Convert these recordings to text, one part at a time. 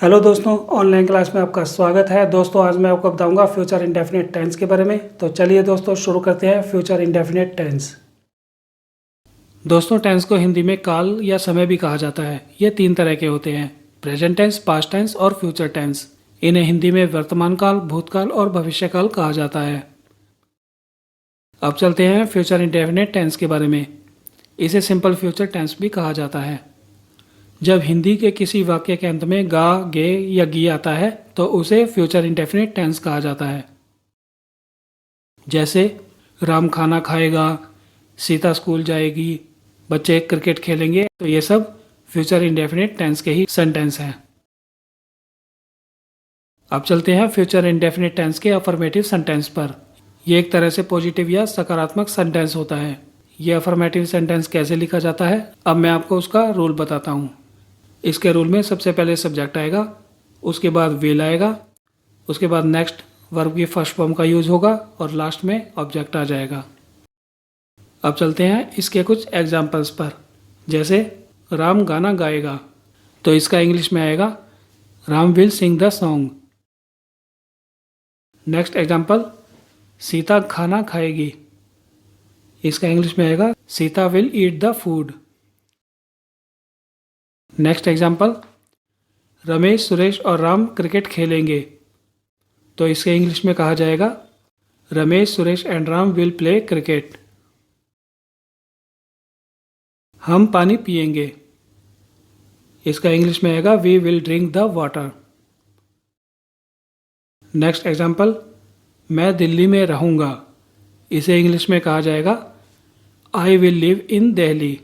Hello दोस्तों, online class में आपका स्वागत है। दोस्तों आज मैं आपको बताऊंगा फ्यूचर इंडेफिनिट टेंस के बारे में। तो चलिए दोस्तों शुरू करते हैं फ्यूचर इंडेफिनिट टेंस। दोस्तों टेंस को हिंदी में काल या समय भी कहा जाता है। ये तीन तरह के होते हैं: प्रेजेंट टेंस, पास्ट टेंस और फ्यूचर टेंस। इन्हें हिंदी में वर्तमान काल, भूतकाल और भविष्य काल कहा जाता है। अब चलते हैं फ्यूचर इंडेफिनिट टेंस के बारे में। इसे सिंपल फ्यूचर टेंस भी कहा जाता है। जब हिंदी के किसी वाक्य के अंत में गा, गे या गी आता है तो उसे फ्यूचर इंडेफिनिट टेंस कहा जाता है। जैसे राम खाना खाएगा, सीता स्कूल जाएगी, बच्चे क्रिकेट खेलेंगे, तो ये सब फ्यूचर इंडेफिनिट टेंस के ही सेंटेंस हैं। अब चलते हैं फ्यूचर इंडेफिनिट टेंस के अफर्मेटिव सेंटेंस पर। यह एक तरह से पॉजिटिव या सकारात्मक सेंटेंस होता है। यह अफर्मेटिव सेंटेंस कैसे लिखा जाता है, अब मैं आपको उसका रूल बताता हूँ। इसके रूल में सबसे पहले सब्जेक्ट आएगा, उसके बाद विल आएगा, उसके बाद नेक्स्ट वर्ब की फर्स्ट फॉर्म का यूज होगा और लास्ट में ऑब्जेक्ट आ जाएगा। अब चलते हैं इसके कुछ एग्जाम्पल्स पर। जैसे राम गाना गाएगा, तो इसका इंग्लिश में आएगा Ram will sing the song. Next example, Sita खाना खाएगी, इसका इंग्लिश में आएगा Sita will eat the food. Next example, Ramesh, Suresh और राम क्रिकेट खेलेंगे, तो इसके इंग्लिश में कहा जाएगा Ramesh, Suresh and Ram will play cricket. हम पानी पिएंगे, इसका इंग्लिश में आएगा we will drink the water. Next example, मैं दिल्ली में रहूँगा, इसे इंग्लिश में कहा जाएगा I will live in Delhi.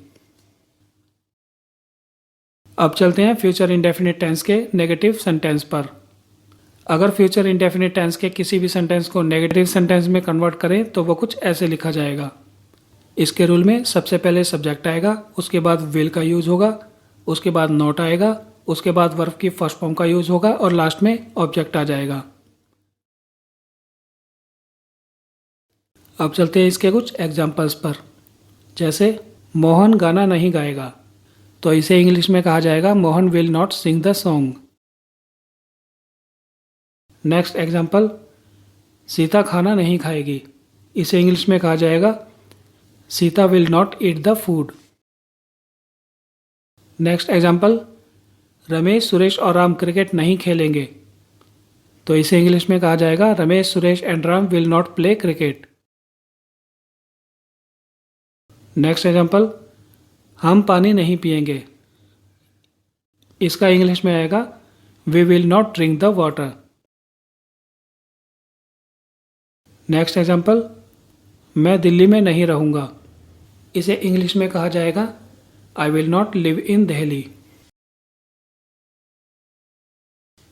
अब चलते हैं फ्यूचर इंडेफिनिट टेंस के नेगेटिव सेंटेंस पर। अगर फ्यूचर इंडेफिनिट टेंस के किसी भी सेंटेंस को नेगेटिव सेंटेंस में कन्वर्ट करें तो वो कुछ ऐसे लिखा जाएगा। इसके रूल में सबसे पहले सब्जेक्ट आएगा, उसके बाद विल का यूज होगा, उसके बाद नॉट आएगा, उसके बाद वर्ब की फर्स्ट फॉर्म का यूज होगा और लास्ट में ऑब्जेक्ट आ जाएगा। अब चलते हैं इसके कुछ एग्जाम्पल्स पर। जैसे मोहन गाना नहीं गाएगा, तो इसे इंग्लिश में कहा जाएगा Mohan will not sing the song. Next example, Sita खाना नहीं खाएगी, इसे इंग्लिश में कहा जाएगा Sita will not eat the food. Next example, Ramesh, Suresh और राम क्रिकेट नहीं खेलेंगे, तो इसे इंग्लिश में कहा जाएगा Ramesh, Suresh and Ram will not play cricket. Next example, हम पानी नहीं पिएंगे, इसका इंग्लिश में आएगा we will not drink the water. Next example, मैं दिल्ली में नहीं रहूँगा, इसे इंग्लिश में कहा जाएगा I will not live in Delhi.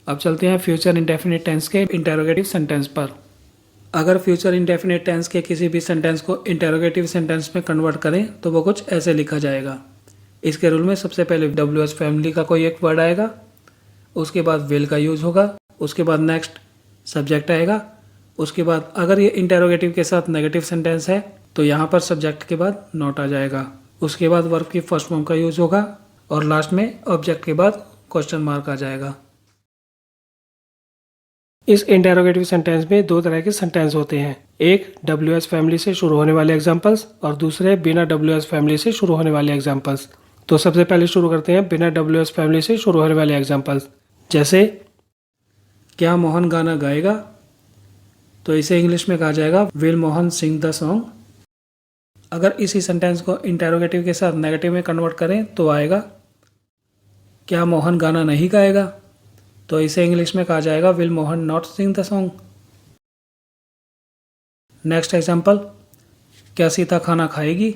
अब चलते हैं फ्यूचर इंडेफिनिट टेंस के इंटेरोगेटिव सेंटेंस पर। अगर फ्यूचर इंडेफिनिट टेंस के किसी भी सेंटेंस को इंटेरोगेटिव सेंटेंस में कन्वर्ट करें तो वो कुछ ऐसे लिखा जाएगा। इसके रूल में सबसे पहले WH फैमिली का कोई एक वर्ड आएगा, उसके बाद विल का यूज होगा, उसके बाद नेक्स्ट सब्जेक्ट आएगा, उसके बाद अगर ये इंटेरोगेटिव के साथ नेगेटिव सेंटेंस है तो यहाँ पर सब्जेक्ट के बाद नॉट आ जाएगा, उसके बाद वर्ब की फर्स्ट फॉर्म का यूज होगा और लास्ट में ऑब्जेक्ट के बाद क्वेश्चन मार्क आ जाएगा। इस इंटेरोगेटिव सेंटेंस में दो तरह के सेंटेंस होते हैं, एक WH फैमिली से शुरू होने वाले एग्जांपल्स और दूसरे बिना WH फैमिली से शुरू होने वाले एग्जांपल्स। तो सबसे पहले शुरू करते हैं बिना WH फैमिली से शुरू होने वाले एग्जांपल्स। जैसे क्या मोहन गाना गाएगा, तो इसे इंग्लिश में कहा जाएगा will Mohan sing the song. अगर इसी सेंटेंस को इंटेरोगेटिव के साथ नेगेटिव में कन्वर्ट करें तो आएगा क्या मोहन गाना नहीं गाएगा, तो इसे इंग्लिश में कहा जाएगा will Mohan not sing the song. Next example, क्या सीता खाना खाएगी,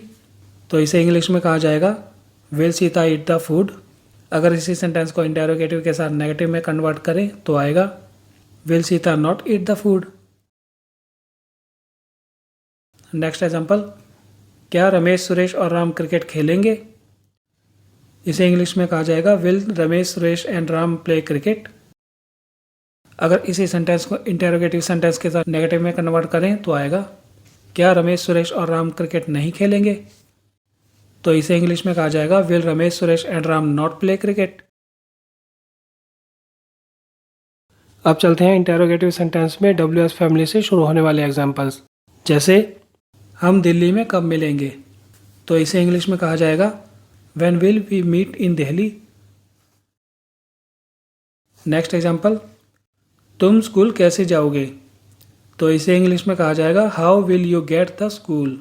तो इसे इंग्लिश में कहा जाएगा will Sita eat the food. अगर इसी सेंटेंस को इंटेरोगेटिव के साथ नेगेटिव में कन्वर्ट करें तो आएगा will Sita not eat the food. Next example, क्या रमेश, सुरेश और राम क्रिकेट खेलेंगे, इसे इंग्लिश में कहा जाएगा will Ramesh, Suresh and Ram play cricket. अगर इसी सेंटेंस को इंटेरोगेटिव सेंटेंस के साथ नेगेटिव में कन्वर्ट करें तो आएगा क्या रमेश, सुरेश और राम क्रिकेट नहीं खेलेंगे, तो इसे इंग्लिश में कहा जाएगा will Ramesh, Suresh and Ram not play cricket. अब चलते हैं इंटेरोगेटिव सेंटेंस में WS फैमिली से शुरू होने वाले एग्जाम्पल्स। जैसे हम दिल्ली में कब मिलेंगे, तो इसे इंग्लिश में कहा जाएगा when will we meet in Delhi. Next example, तुम स्कूल कैसे जाओगे, तो इसे इंग्लिश में कहा जाएगा how will you get the school.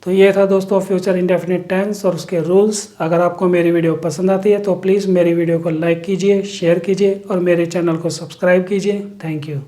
तो ये था दोस्तों फ्यूचर इंडेफिनिट टेंस और उसके रूल्स। अगर आपको मेरी वीडियो पसंद आती है तो प्लीज़ मेरी वीडियो को लाइक कीजिए, शेयर कीजिए और मेरे चैनल को सब्सक्राइब कीजिए। Thank you.